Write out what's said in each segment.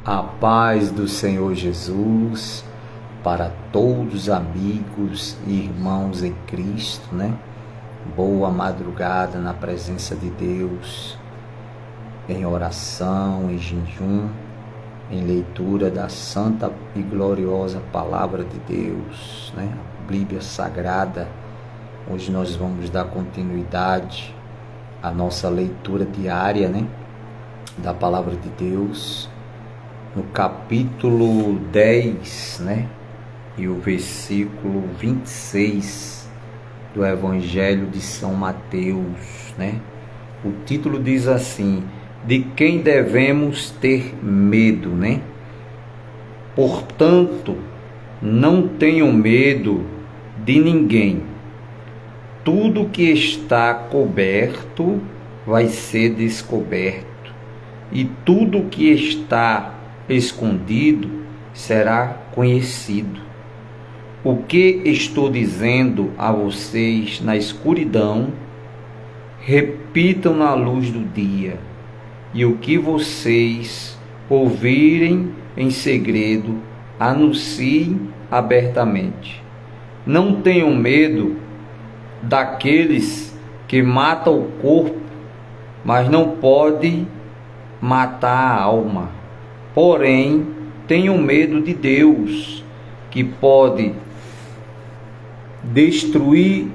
A paz do Senhor Jesus para todos os amigos e irmãos em Cristo, né? Boa madrugada na presença de Deus, em oração, em jejum, em leitura da santa e gloriosa palavra de Deus, né? A Bíblia Sagrada. Hoje nós vamos dar continuidade à nossa leitura diária, né? Da palavra de Deus, no capítulo 10, né? E o versículo 26 do Evangelho de São Mateus, né? O título diz assim: de quem devemos ter medo, né? Portanto, não tenham medo de ninguém. Tudo que está coberto vai ser descoberto, e tudo que está escondido será conhecido. O que estou dizendo a vocês na escuridão, repitam na luz do dia, e o que vocês ouvirem em segredo, anunciem abertamente. Não tenham medo daqueles que matam o corpo, mas não podem matar a alma. Porém, tenham medo de Deus, que pode destruir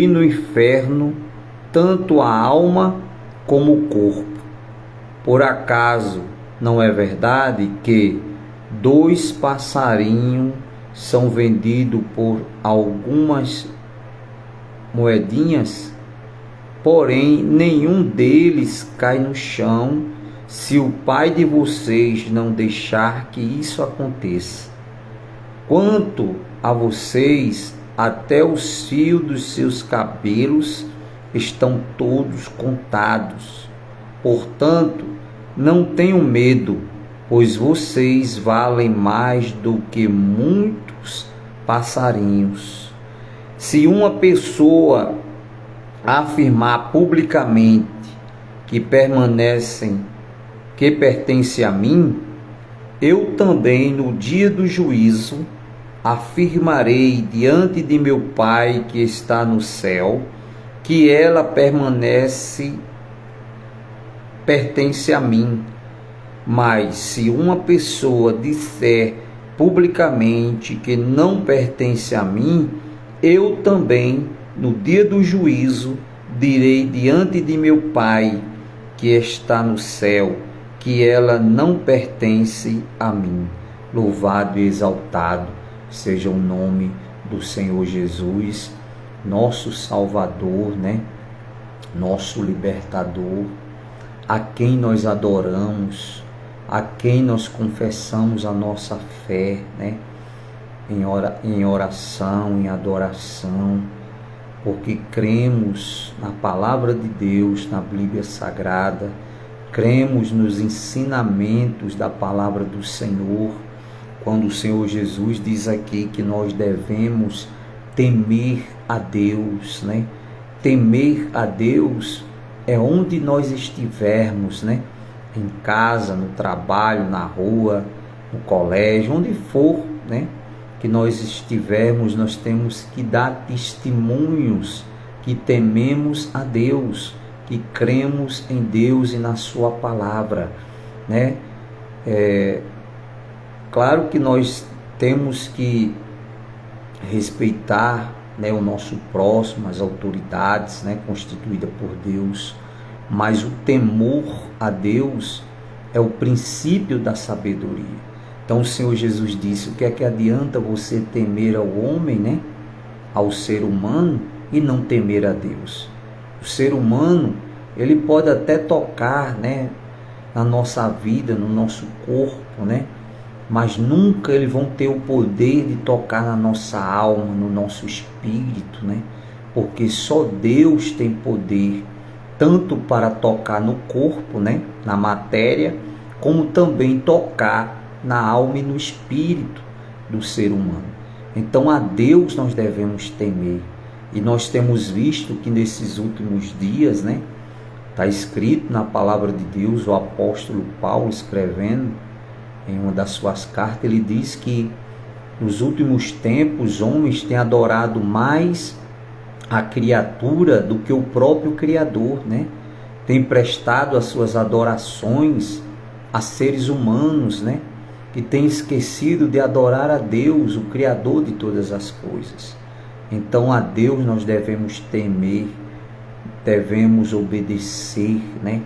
no inferno tanto a alma como o corpo. Por acaso não é verdade que 2 passarinhos são vendidos por algumas moedinhas? Porém, nenhum deles cai no chão se o Pai de vocês não deixar que isso aconteça. Quanto a vocês, até os fios dos seus cabelos estão todos contados. Portanto, não tenham medo, pois vocês valem mais do que muitos passarinhos. Se uma pessoa afirmar publicamente que pertence a mim, eu também no dia do juízo afirmarei diante de meu Pai que está no céu que ela pertence a mim. Mas se uma pessoa disser publicamente que não pertence a mim, eu também no dia do juízo direi diante de meu Pai que está no céu que ela não pertence a mim. Louvado e exaltado seja o nome do Senhor Jesus, nosso Salvador, né? Nosso libertador, a quem nós adoramos, a quem nós confessamos a nossa fé, né? Em oração, em adoração, porque cremos na palavra de Deus, na Bíblia Sagrada, cremos nos ensinamentos da palavra do Senhor, quando o Senhor Jesus diz aqui que nós devemos temer a Deus, né? Temer a Deus é onde nós estivermos, né? Em casa, no trabalho, na rua, no colégio, onde for, né? Que nós estivermos, nós temos que dar testemunhos que tememos a Deus, que cremos em Deus e na sua palavra, né? Claro que nós temos que respeitar, né, o nosso próximo, as autoridades, né, constituídas por Deus, mas o temor a Deus é o princípio da sabedoria. Então o Senhor Jesus disse: o que é que adianta você temer ao homem, né? Ao ser humano, e não temer a Deus? O ser humano, ele pode até tocar, né, na nossa vida, no nosso corpo, né? Mas nunca eles vão ter o poder de tocar na nossa alma, no nosso espírito, né? Porque só Deus tem poder, tanto para tocar no corpo, né, na matéria, como também tocar na alma e no espírito do ser humano. Então a Deus nós devemos temer. E nós temos visto que nesses últimos dias, né, Está escrito na palavra de Deus, o apóstolo Paulo escrevendo em uma das suas cartas, ele diz que nos últimos tempos os homens têm adorado mais a criatura do que o próprio Criador, né? Tem prestado as suas adorações a seres humanos, né? Que tem esquecido de adorar a Deus, o Criador de todas as coisas. Então a Deus nós devemos temer, devemos obedecer, né?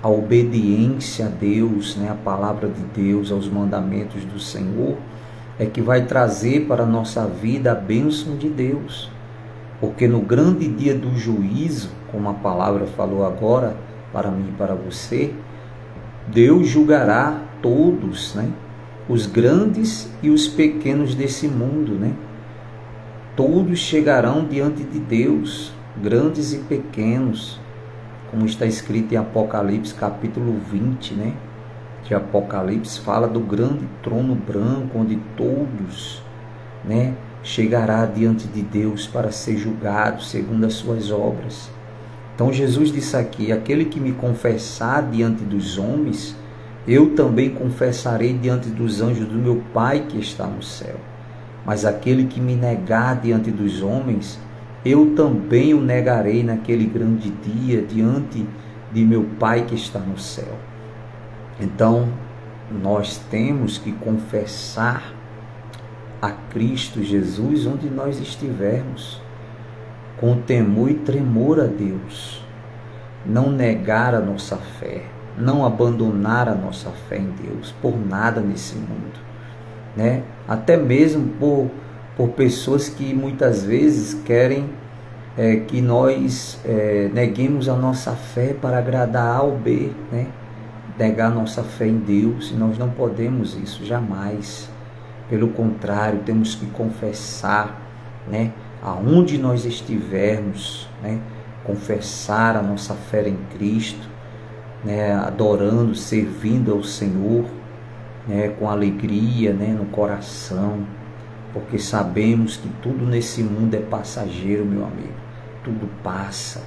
A obediência a Deus, né? A palavra de Deus, aos mandamentos do Senhor, é que vai trazer para a nossa vida a bênção de Deus. Porque no grande dia do juízo, como a palavra falou agora para mim e para você, Deus julgará todos, né? Os grandes e os pequenos desse mundo, né? Todos chegarão diante de Deus, grandes e pequenos, como está escrito em Apocalipse capítulo 20, né? De Apocalipse fala do grande trono branco, onde todos, né, chegará diante de Deus para ser julgado segundo as suas obras. Então Jesus disse aqui: aquele que me confessar diante dos homens, eu também confessarei diante dos anjos do meu Pai que está no céu. Mas aquele que me negar diante dos homens, eu também o negarei naquele grande dia diante de meu Pai que está no céu. Então nós temos que confessar a Cristo Jesus onde nós estivermos, com temor e tremor a Deus, não negar a nossa fé, não abandonar a nossa fé em Deus por nada nesse mundo, né? Até mesmo por pessoas que muitas vezes querem que nós neguemos a nossa fé para agradar A ou B, né? Negar nossa fé em Deus, e nós não podemos isso jamais. Pelo contrário, temos que confessar, né, aonde nós estivermos, né, confessar a nossa fé em Cristo, né, adorando, servindo ao Senhor, né, com alegria, né, no coração, porque sabemos que tudo nesse mundo é passageiro, meu amigo, tudo passa,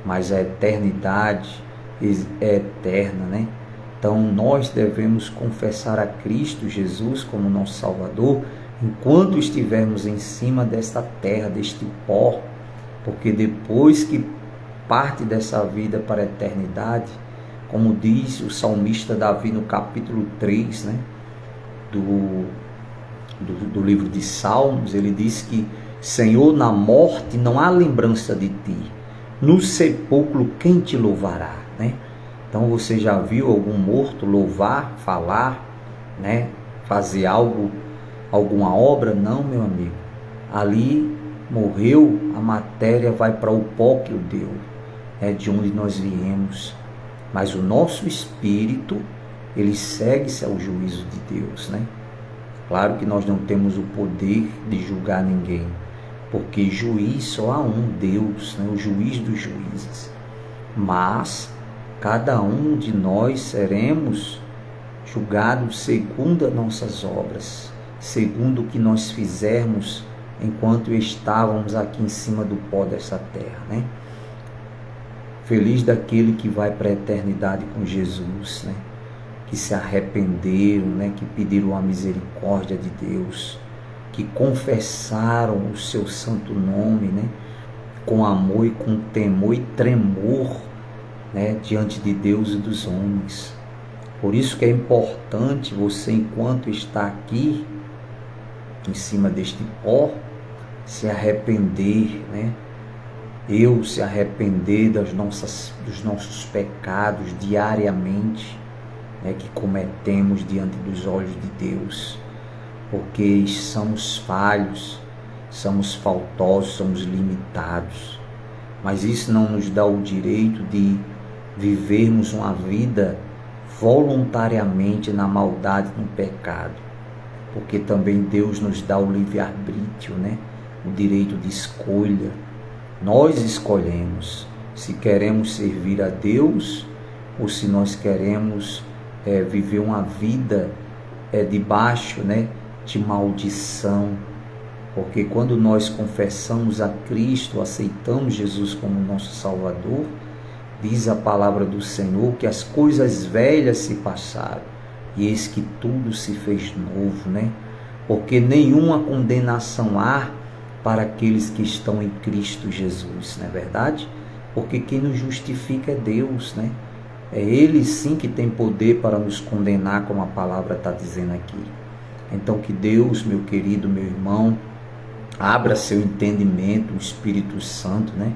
mas a eternidade é eterna, né? Então nós devemos confessar a Cristo Jesus como nosso Salvador enquanto estivermos em cima desta terra, deste pó, porque depois que parte dessa vida para a eternidade, como diz o salmista Davi no capítulo 3, né, do livro de Salmos, ele diz que: Senhor, na morte não há lembrança de ti, no sepulcro quem te louvará, né? Então você já viu algum morto louvar, falar, né? Fazer algo, alguma obra? Não, meu amigo. Ali morreu, a matéria vai para o pó que o deu, é de onde nós viemos. Mas o nosso espírito, ele segue-se ao juízo de Deus, né? Claro que nós não temos o poder de julgar ninguém, porque juiz só há um, Deus, né? O juiz dos juízes. Mas cada um de nós seremos julgados segundo as nossas obras, segundo o que nós fizermos enquanto estávamos aqui em cima do pó dessa terra, né? Feliz daquele que vai para a eternidade com Jesus, né? Que se arrependeram, né? Que pediram a misericórdia de Deus, que confessaram o seu santo nome, né? Com amor e com temor e tremor, né, diante de Deus e dos homens. Por isso que é importante você, enquanto está aqui em cima deste pó, se arrepender, né? Eu se arrepender dos nossos pecados diariamente, né, que cometemos diante dos olhos de Deus, porque somos falhos, somos faltosos, somos limitados, mas isso não nos dá o direito de vivermos uma vida voluntariamente na maldade, no pecado, porque também Deus nos dá o livre-arbítrio, né? O direito de escolha. Nós escolhemos se queremos servir a Deus ou se nós queremos viver uma vida debaixo, né, de maldição. Porque quando nós confessamos a Cristo, aceitamos Jesus como nosso Salvador, Diz a palavra do Senhor que as coisas velhas se passaram e eis que tudo se fez novo, né? Porque nenhuma condenação há para aqueles que estão em Cristo Jesus, não é verdade? Porque quem nos justifica é Deus, né? É Ele sim que tem poder para nos condenar, como a palavra está dizendo aqui. Então que Deus, meu querido, meu irmão, abra seu entendimento, o Espírito Santo, né?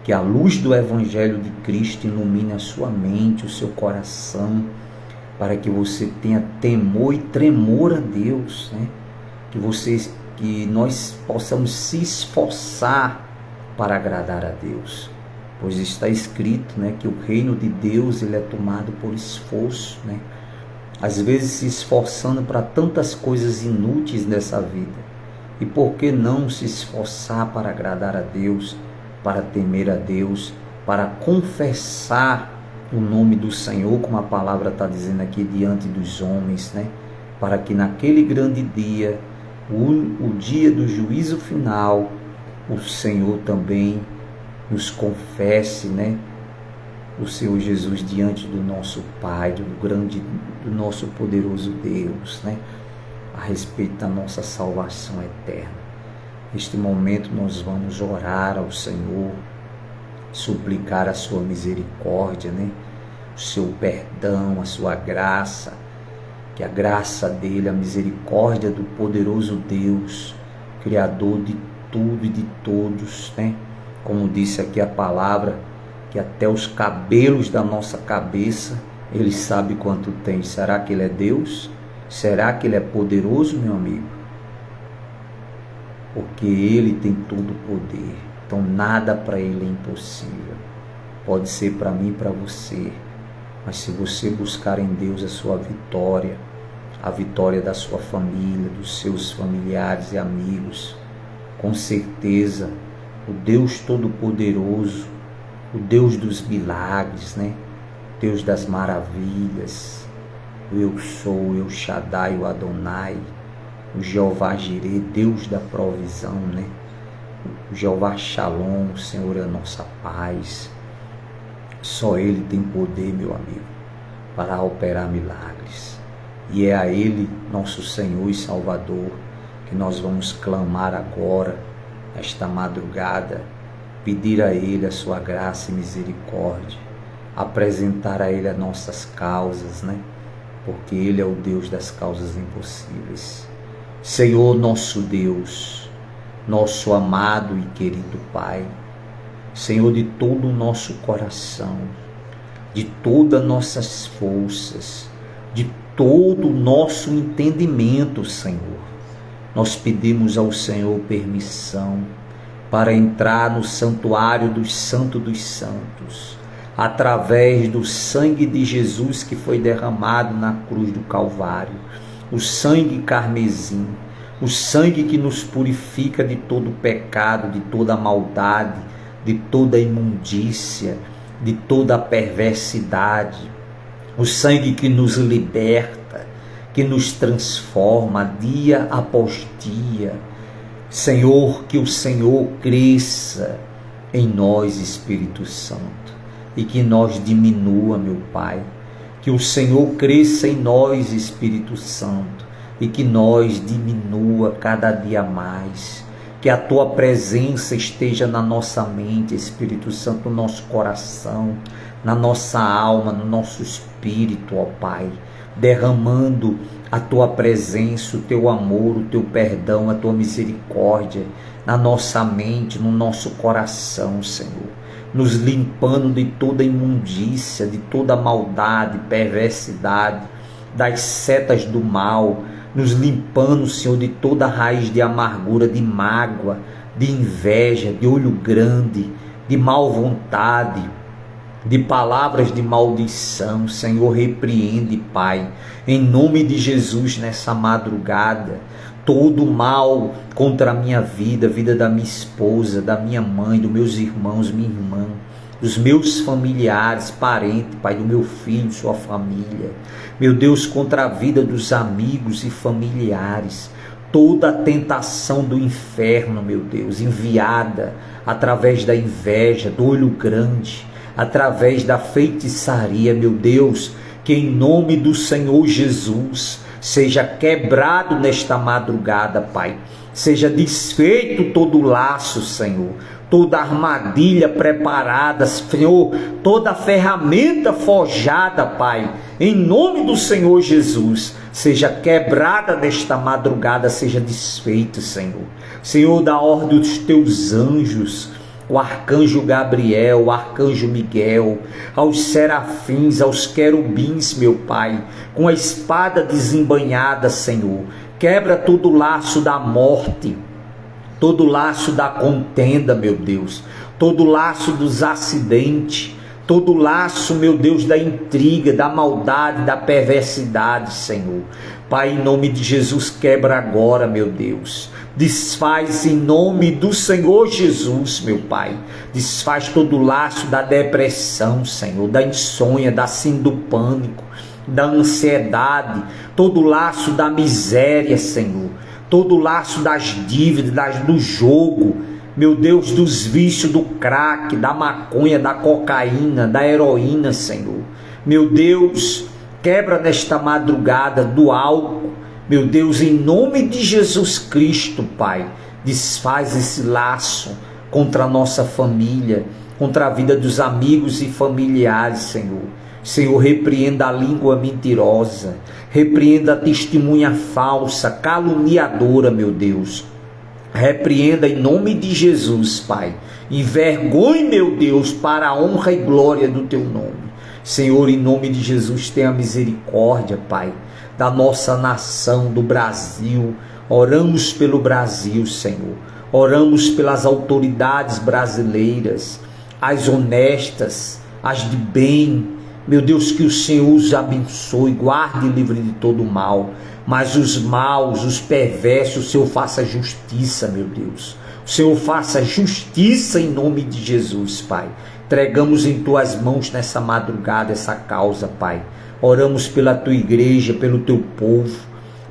Que a luz do Evangelho de Cristo ilumine a sua mente, o seu coração, para que você tenha temor e tremor a Deus, né? Que nós possamos se esforçar para agradar a Deus, pois está escrito, né, que o reino de Deus ele é tomado por esforço, né? Às vezes se esforçando para tantas coisas inúteis nessa vida. E por que não se esforçar para agradar a Deus, para temer a Deus, para confessar o nome do Senhor, como a palavra está dizendo aqui, diante dos homens, né? Para que naquele grande dia, o dia do juízo final, o Senhor também nos confesse, né? O Senhor Jesus diante do nosso Pai, do nosso poderoso Deus, né? A respeito da nossa salvação eterna. Neste momento nós vamos orar ao Senhor, suplicar a sua misericórdia, né? O seu perdão, a sua graça, que a graça dele, a misericórdia do poderoso Deus, Criador de tudo e de todos, né? Como disse aqui a palavra, que até os cabelos da nossa cabeça, ele sabe quanto tem. Será que ele é Deus? Será que ele é poderoso, meu amigo? Porque ele tem todo o poder. Então nada para ele é impossível. Pode ser para mim e para você. Mas se você buscar em Deus a sua vitória, a vitória da sua família, dos seus familiares e amigos, com certeza o Deus Todo-Poderoso, o Deus dos milagres, né? Deus das maravilhas, o Eu Sou, o El Shaddai, o Adonai, o Jeová Jireh, Deus da provisão, né? O Jeová Shalom, o Senhor é a nossa paz. Só Ele tem poder, meu amigo, para operar milagres. E é a Ele, nosso Senhor e Salvador, que nós vamos clamar agora, esta madrugada, pedir a Ele a sua graça e misericórdia, apresentar a Ele as nossas causas, né? Porque Ele é o Deus das causas impossíveis. Senhor nosso Deus, nosso amado e querido Pai, Senhor de todo o nosso coração, de todas nossas forças, de todo o nosso entendimento, Senhor, nós pedimos ao Senhor permissão para entrar no santuário dos santos dos santos, através do sangue de Jesus que foi derramado na cruz do Calvário, o sangue carmesim, o sangue que nos purifica de todo pecado, de toda maldade, de toda imundícia, de toda perversidade, o sangue que nos liberta, que nos transforma dia após dia. Senhor, que o Senhor cresça em nós, Espírito Santo, e que nós diminua, meu Pai. Que o Senhor cresça em nós, Espírito Santo, e que nós diminua cada dia mais. Que a Tua presença esteja na nossa mente, Espírito Santo, no nosso coração, na nossa alma, no nosso espírito, ó Pai, derramando a Tua presença, o Teu amor, o Teu perdão, a Tua misericórdia na nossa mente, no nosso coração, Senhor, nos limpando de toda imundícia, de toda maldade, perversidade, das setas do mal, nos limpando, Senhor, de toda raiz de amargura, de mágoa, de inveja, de olho grande, de mal vontade, de palavras de maldição. Senhor, repreende, Pai, em nome de Jesus, nessa madrugada, todo mal contra a minha vida, a vida da minha esposa, da minha mãe, dos meus irmãos, minha irmã, dos meus familiares, parentes, Pai, do meu filho, sua família. Meu Deus, contra a vida dos amigos e familiares, toda a tentação do inferno, meu Deus, enviada através da inveja, do olho grande, através da feitiçaria, meu Deus, que em nome do Senhor Jesus seja quebrado nesta madrugada, Pai. Seja desfeito todo laço, Senhor, toda armadilha preparada, Senhor, toda ferramenta forjada, Pai, em nome do Senhor Jesus, seja quebrada nesta madrugada, seja desfeito, Senhor. Senhor, da ordem dos teus anjos, o arcanjo Gabriel, o arcanjo Miguel, aos serafins, aos querubins, meu Pai, com a espada desembainhada, Senhor, quebra todo laço da morte, todo laço da contenda, meu Deus, todo laço dos acidentes, todo laço, meu Deus, da intriga, da maldade, da perversidade, Senhor. Pai, em nome de Jesus, quebra agora, meu Deus. Desfaz em nome do Senhor Jesus, meu Pai. Desfaz todo o laço da depressão, Senhor, da insônia, da síndrome do pânico, da ansiedade, todo o laço da miséria, Senhor, todo o laço das dívidas, do jogo, meu Deus, dos vícios do crack, da maconha, da cocaína, da heroína, Senhor. Meu Deus, quebra nesta madrugada do álcool, meu Deus, em nome de Jesus Cristo, Pai, desfaz esse laço contra a nossa família, contra a vida dos amigos e familiares, Senhor. Senhor, repreenda a língua mentirosa, repreenda a testemunha falsa, caluniadora, meu Deus. Repreenda em nome de Jesus, Pai. Envergonhe, meu Deus, para a honra e glória do teu nome. Senhor, em nome de Jesus, tenha misericórdia, Pai, da nossa nação, do Brasil. Oramos pelo Brasil, Senhor. Oramos pelas autoridades brasileiras, as honestas, as de bem. Meu Deus, que o Senhor os abençoe, guarde e livre de todo mal. Mas os maus, os perversos, o Senhor faça justiça, meu Deus. O Senhor faça justiça em nome de Jesus, Pai. Entregamos em tuas mãos nessa madrugada essa causa, Pai. Oramos pela tua igreja, pelo teu povo,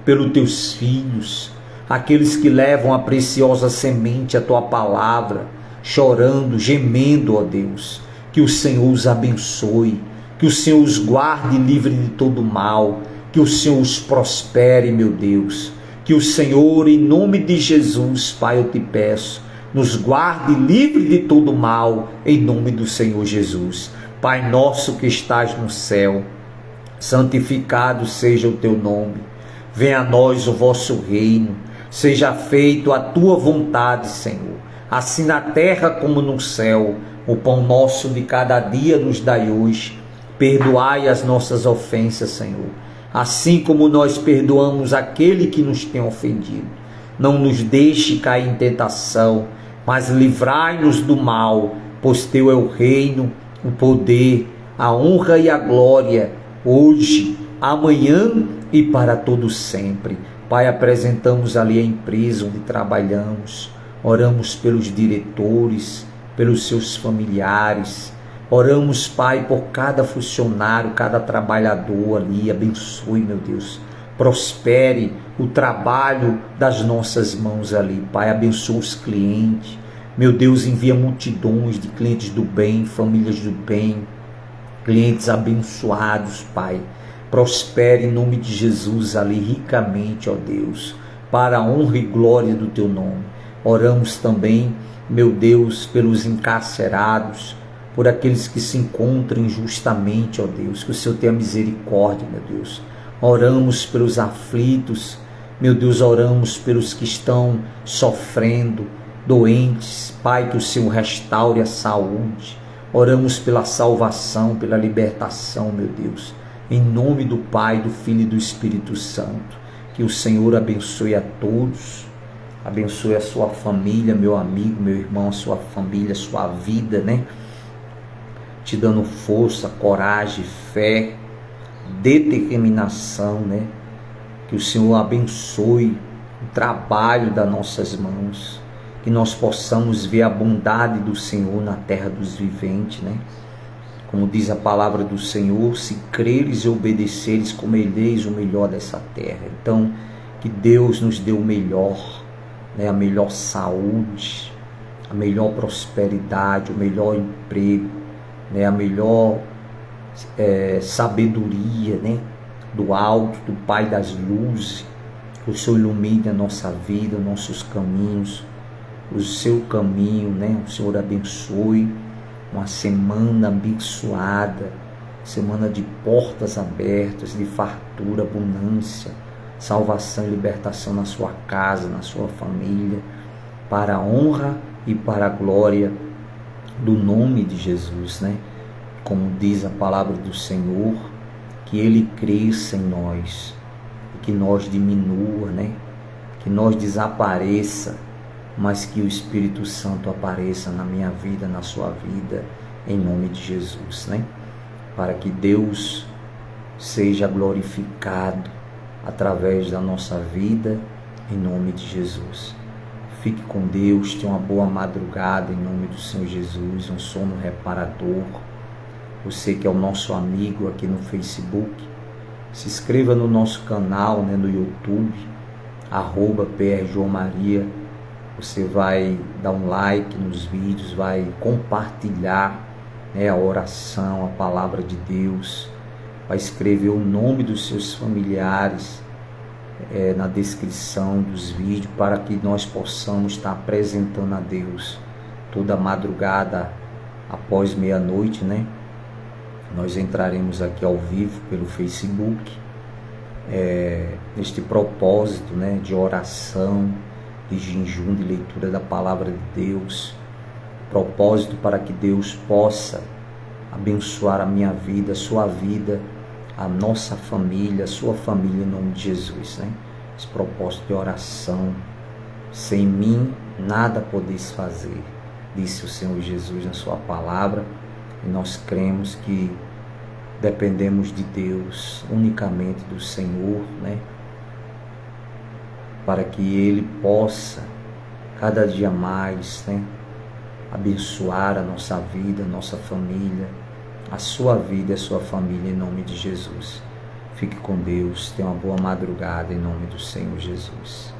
pelos teus filhos, aqueles que levam a preciosa semente, a tua palavra, chorando, gemendo, ó Deus. Que o Senhor os abençoe, que o Senhor os guarde livre de todo mal, que o Senhor os prospere, meu Deus. Que o Senhor, em nome de Jesus, Pai, eu te peço, nos guarde livre de todo mal, em nome do Senhor Jesus. Pai nosso que estás no céu, santificado seja o teu nome. Venha a nós o vosso reino. Seja feito a tua vontade, Senhor, assim na terra como no céu. O pão nosso de cada dia nos dai hoje. Perdoai as nossas ofensas, Senhor, assim como nós perdoamos aquele que nos tem ofendido. Não nos deixe cair em tentação, mas livrai-nos do mal, pois teu é o reino, o poder, a honra e a glória, hoje, amanhã e para todo sempre. Pai, apresentamos ali a empresa onde trabalhamos, oramos pelos diretores, pelos seus familiares, oramos, Pai, por cada funcionário, cada trabalhador ali. Abençoe, meu Deus, prospere o trabalho das nossas mãos ali, Pai. Abençoe os clientes, meu Deus, envia multidões de clientes do bem, famílias do bem, clientes abençoados, Pai. Prospere em nome de Jesus ali ricamente, ó Deus, para a honra e glória do teu nome. Oramos também, meu Deus, pelos encarcerados, por aqueles que se encontram injustamente, ó Deus, que o Senhor tenha misericórdia, meu Deus. Oramos pelos aflitos, meu Deus, oramos pelos que estão sofrendo, doentes, Pai, que o Senhor restaure a saúde. Oramos pela salvação, pela libertação, meu Deus, em nome do Pai, do Filho e do Espírito Santo. Que o Senhor abençoe a todos, abençoe a sua família, meu amigo, meu irmão, a sua família, a sua vida, né? Te dando força, coragem, fé, determinação, né? Que o Senhor abençoe o trabalho das nossas mãos, que nós possamos ver a bondade do Senhor na terra dos viventes, né? Como diz a palavra do Senhor, se creres e obedeceres, comereis o melhor dessa terra. Então, que Deus nos dê o melhor, né? A melhor saúde, a melhor prosperidade, o melhor emprego, né, a melhor sabedoria, né, do alto, do Pai das luzes. Que o Senhor ilumine a nossa vida, nossos caminhos, o seu caminho, né? O Senhor abençoe uma semana abençoada, semana de portas abertas, de fartura, abundância, salvação e libertação na sua casa, na sua família, para a honra e para a glória do nome de Jesus, né? Como diz a palavra do Senhor, que Ele cresça em nós e que nós diminua, né? Que nós desapareça, mas que o Espírito Santo apareça na minha vida, na sua vida, em nome de Jesus, né? Para que Deus seja glorificado através da nossa vida, em nome de Jesus. Fique com Deus, tenha uma boa madrugada, em nome do Senhor Jesus, um sono reparador. Você que é o nosso amigo aqui no Facebook, se inscreva no nosso canal, né, no YouTube, @PRJoãoMaria. Você vai dar um like nos vídeos, vai compartilhar, né, a oração, a palavra de Deus, vai escrever o nome dos seus familiares na descrição dos vídeos, para que nós possamos estar apresentando a Deus toda madrugada após meia-noite, né? Nós entraremos aqui ao vivo pelo Facebook, neste propósito, né, de oração, de jejum, de leitura da palavra de Deus, propósito para que Deus possa abençoar a minha vida, a sua vida, a nossa família, a sua família, em nome de Jesus, né? Esse propósito de oração: sem mim nada podeis fazer, disse o Senhor Jesus na sua palavra, e nós cremos que dependemos de Deus, unicamente do Senhor, né? Para que Ele possa cada dia mais, né, abençoar a nossa vida, a nossa família, a sua vida e a sua família, em nome de Jesus. Fique com Deus, tenha uma boa madrugada, em nome do Senhor Jesus.